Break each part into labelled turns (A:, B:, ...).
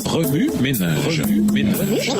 A: Remue ménage. Remue ménage.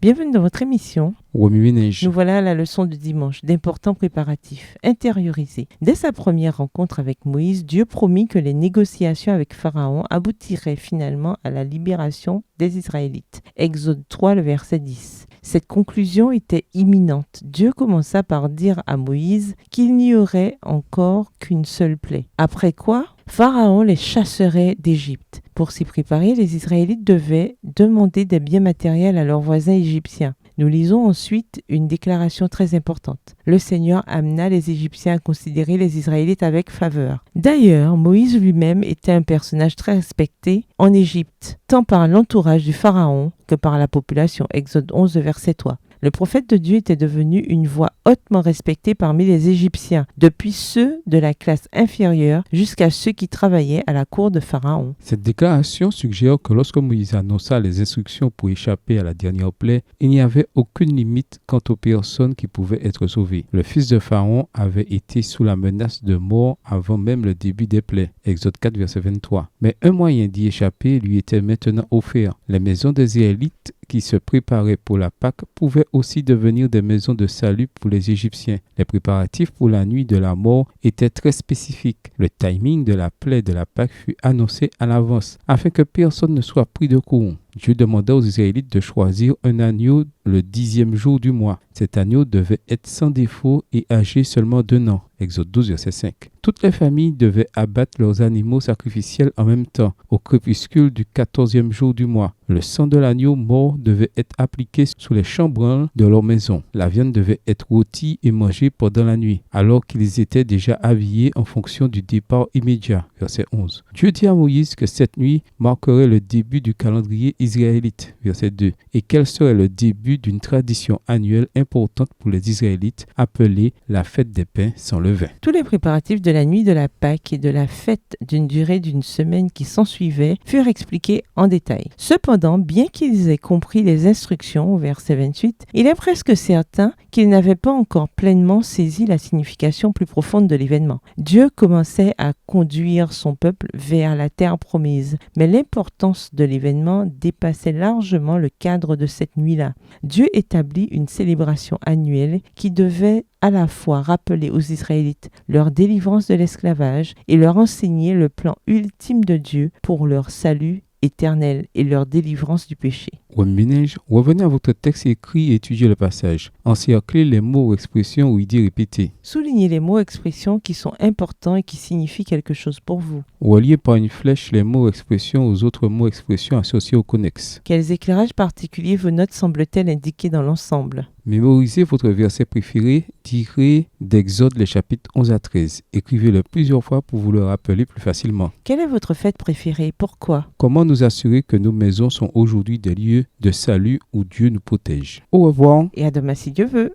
B: Bienvenue dans votre émission.
C: Remue ménage.
B: Nous voilà à la leçon du dimanche, d'importants préparatifs, intériorisés. Dès sa première rencontre avec Moïse, Dieu promit que les négociations avec Pharaon aboutiraient finalement à la libération des Israélites. Exode 3, le verset 10. Cette conclusion était imminente. Dieu commença par dire à Moïse qu'il n'y aurait encore qu'une seule plaie. Après quoi, Pharaon les chasserait d'Égypte. Pour s'y préparer, les Israélites devaient demander des biens matériels à leurs voisins égyptiens. Nous lisons ensuite une déclaration très importante. Le Seigneur amena les Égyptiens à considérer les Israélites avec faveur. D'ailleurs, Moïse lui-même était un personnage très respecté en Égypte, tant par l'entourage du Pharaon que par la population. Exode 11, verset 3. Le prophète de Dieu était devenu une voix hautement respectée parmi les Égyptiens, depuis ceux de la classe inférieure jusqu'à ceux qui travaillaient à la cour de Pharaon.
C: Cette déclaration suggère que lorsque Moïse annonça les instructions pour échapper à la dernière plaie, il n'y avait aucune limite quant aux personnes qui pouvaient être sauvées. Le fils de Pharaon avait été sous la menace de mort avant même le début des plaies. Exode 4, verset 23. Mais un moyen d'y échapper lui était maintenant offert. Les maisons des Israélites qui se préparaient pour la Pâque pouvaient aussi devenir des maisons de salut pour les Égyptiens. Les préparatifs pour la nuit de la mort étaient très spécifiques. Le timing de la plaie de la Pâque fut annoncé à l'avance afin que personne ne soit pris de court. Dieu demanda aux Israélites de choisir un agneau le 10e jour du mois. Cet agneau devait être sans défaut et âgé seulement d'1 an. Exode 12, verset 5. Toutes les familles devaient abattre leurs animaux sacrificiels en même temps, au crépuscule du 14e jour du mois. Le sang de l'agneau mort devait être appliqué sous les chambranles de leur maison. La viande devait être rôtie et mangée pendant la nuit, alors qu'ils étaient déjà habillés en fonction du départ immédiat. Verset 11. Dieu dit à Moïse que cette nuit marquerait le début du calendrier israélite. Verset 2. Et quel serait le début d'une tradition annuelle importante pour les Israélites, appelée la fête des pains sans levain.
B: Tous les préparatifs de la nuit de la Pâque et de la fête d'une durée d'une semaine qui s'ensuivait furent expliqués en détail. Cependant, bien qu'ils aient compris les instructions au verset 28, il est presque certain qu'ils n'avaient pas encore pleinement saisi la signification plus profonde de l'événement. Dieu commençait à conduire son peuple vers la terre promise, mais l'importance de l'événement dépassait largement le cadre de cette nuit-là. Dieu établit une célébration annuelle qui devait à la fois rappeler aux Israélites leur délivrance de l'esclavage et leur enseigner le plan ultime de Dieu pour leur salut éternel et leur délivrance du péché.
C: Revenez à votre texte écrit et étudiez le passage. Encerclez les mots ou expressions ou idées répétées.
B: Soulignez les mots ou expressions qui sont importants et qui signifient quelque chose pour vous.
C: Reliez par une flèche les mots ou expressions aux autres mots ou expressions associés au connexe.
B: Quels éclairages particuliers vos notes semblent-elles indiquer dans l'ensemble?
C: Mémorisez votre verset préféré, tirez d'Exode les chapitres 11 à 13. Écrivez-le plusieurs fois pour vous le rappeler plus facilement.
B: Quelle est votre fête préférée? Pourquoi?
C: Comment nous assurer que nos maisons sont aujourd'hui des lieux de salut où Dieu nous protège? Au revoir.
B: Et à demain si Dieu veut.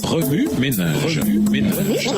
A: Remue ménage. Remue ménage.